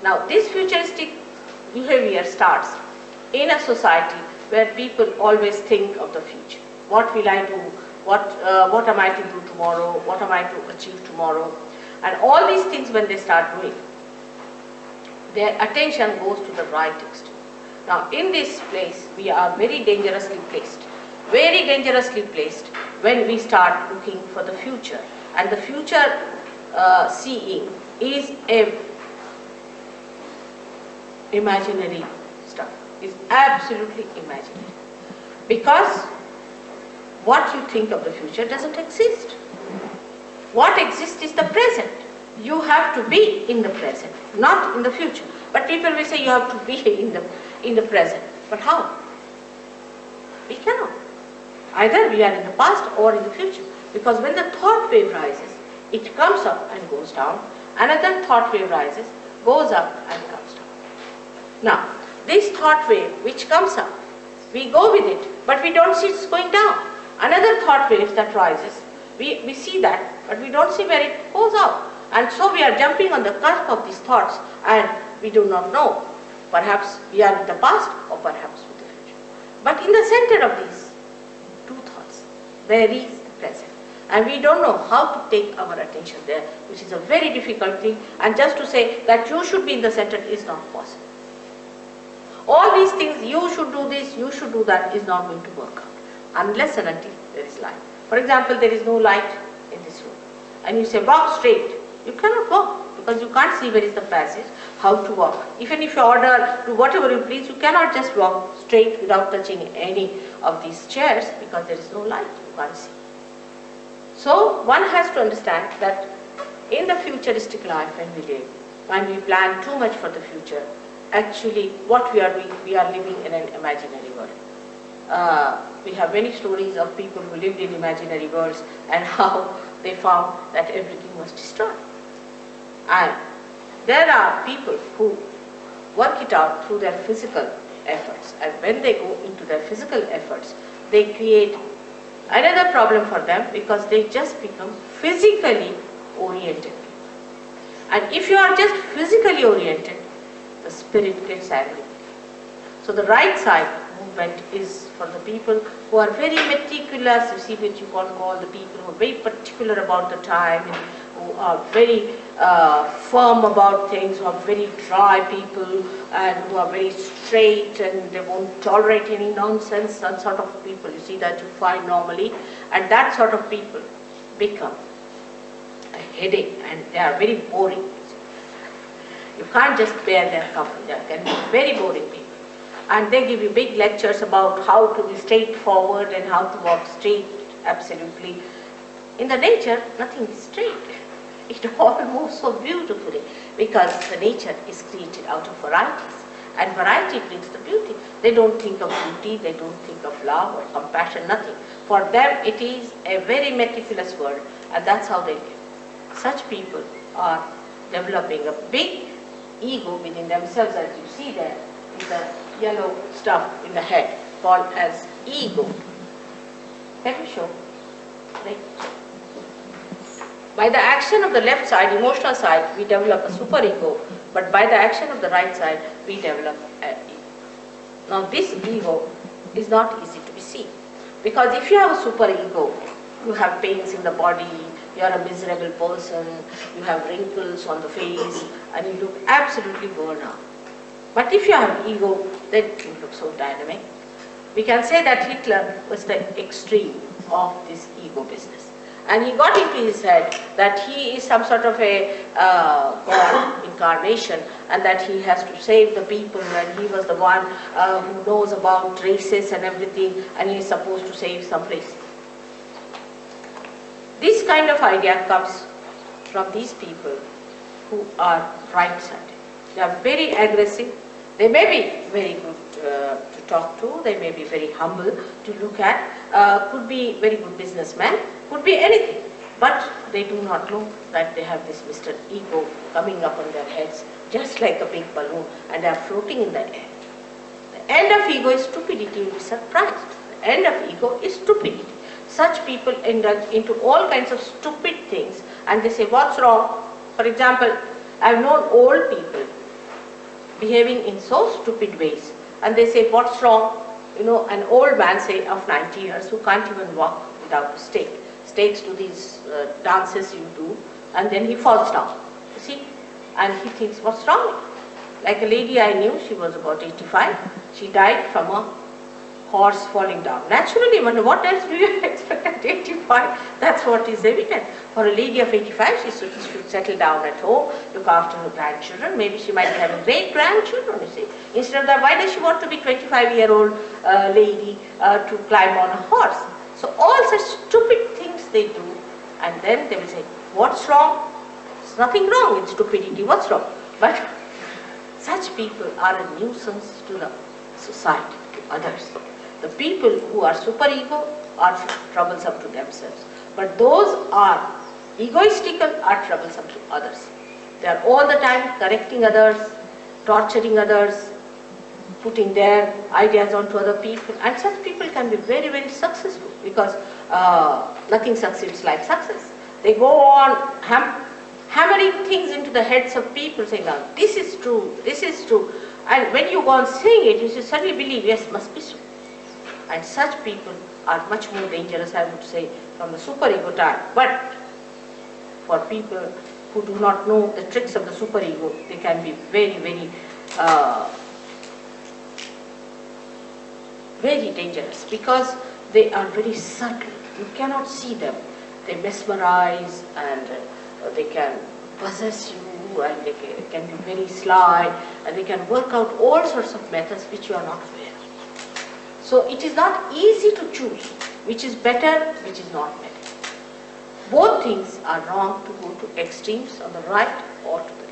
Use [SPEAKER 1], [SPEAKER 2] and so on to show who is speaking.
[SPEAKER 1] Now this futuristic behavior starts in a society where people always think of the future. What will I do? What am I to do tomorrow? What am I to achieve tomorrow? And all these things, when they start doing, their attention goes to the right extreme. Now in this place we are very dangerously placed when we start looking for the future. And the future seeing is a imaginary stuff, is absolutely imaginary. Because what you think of the future doesn't exist. What exists is the present. You have to be in the present, not in the future. But people will say you have to be in the present. But how? We cannot. Either we are in the past or in the future. Because when the thought wave rises, it comes up and goes down. Another thought wave rises, goes up and comes down. Now, this thought wave which comes up, we go with it, but we don't see it's going down. Another thought wave that rises, we see that, but we don't see where it goes out. And so we are jumping on the cusp of these thoughts and we do not know. Perhaps we are in the past or perhaps with the future. But in the center of these two thoughts, there is the present. And we don't know how to take our attention there, which is a very difficult thing. And just to say that you should be in the center is not possible. All these things, you should do this, you should do that, is not going to work out unless and until there is light. For example, there is no light in this room. And you say, walk straight. You cannot walk because you can't see where is the passage, how to walk. Even if you order to whatever you please, you cannot just walk straight without touching any of these chairs because there is no light, you can't see. So one has to understand that in the futuristic life when we live, when we plan too much for the future, actually what we are doing, we are living in an imaginary world. We have many stories of people who lived in imaginary worlds and how they found that everything was destroyed. And there are people who work it out through their physical efforts, and when they go into their physical efforts, they create another problem for them because they just become physically oriented. And if you are just physically oriented, the spirit gets angry. So the right side movement is for the people who are very meticulous. You see what you can call the people who are very particular about the time, and who are very firm about things, who are very dry people, and who are very straight and they won't tolerate any nonsense. That sort of people, you see, that you find normally, and that sort of people become a headache and they are very boring. You can't just bear their company. They can be very boring people. And they give you big lectures about how to be straightforward and how to walk straight, absolutely. In the nature, nothing is straight. It all moves so beautifully because the nature is created out of varieties. And variety brings the beauty. They don't think of beauty, they don't think of love or compassion, nothing. For them, it is a very meticulous world, and that's how they live. Such people are developing a big ego within themselves, as you see there in the yellow stuff in the head, called as ego. Let me show. Right. By the action of the left side, emotional side, we develop a superego, but by the action of the right side, we develop an ego. Now this ego is not easy to be seen, because if you have a superego, you have pains in the body, you are a miserable person, you have wrinkles on the face, and you look absolutely worn out. But if you have ego, then you look so dynamic. We can say that Hitler was the extreme of this ego business. And he got into his head that he is some sort of a God incarnation, and that he has to save the people, and he was the one who knows about races and everything, and he is supposed to save some race. This kind of idea comes from these people who are right-sided. They are very aggressive. They may be very good to talk to. They may be very humble to look at. Could be very good businessmen. Could be anything. But they do not know that they have this Mr. Ego coming up on their heads, just like a big balloon, and they are floating in the air. The end of ego is stupidity. You will be surprised. The end of ego is stupidity. Such people indulge into all kinds of stupid things, and they say, what's wrong? For example, I have known old people behaving in so stupid ways. And they say, what's wrong? You know, an old man, say, of 90 years, who can't even walk without a stake, stakes to these dances you do, and then he falls down, you see, and he thinks, what's wrong? Like a lady I knew, she was about 85, she died from a horse falling down. Naturally, what else do you expect at 85? That's what is evident. For a lady of 85, she should settle down at home, look after her grandchildren. Maybe she might be having great-grandchildren, you see. Instead of that, why does she want to be 25-year-old lady to climb on a horse? So all such stupid things they do, and then they will say, what's wrong? There's nothing wrong in stupidity, what's wrong? But such people are a nuisance to the society, to others. The people who are superego are troublesome to themselves, but those are egoistical are troublesome to others. They are all the time correcting others, torturing others, putting their ideas onto other people, and such people can be very, very successful, because nothing succeeds like success. They go on hammering things into the heads of people, saying, now, this is true, and when you go on saying it, you should suddenly believe, yes, must be so. And such people are much more dangerous, I would say, from the superego type. But for people who do not know the tricks of the superego, they can be very, very, very dangerous, because they are very subtle. You cannot see them. They mesmerize, and they can possess you, and they can be very sly, and they can work out all sorts of methods which you are not aware of. So it is not easy to choose which is better, which is not better. Both things are wrong, to go to extremes on the right or to the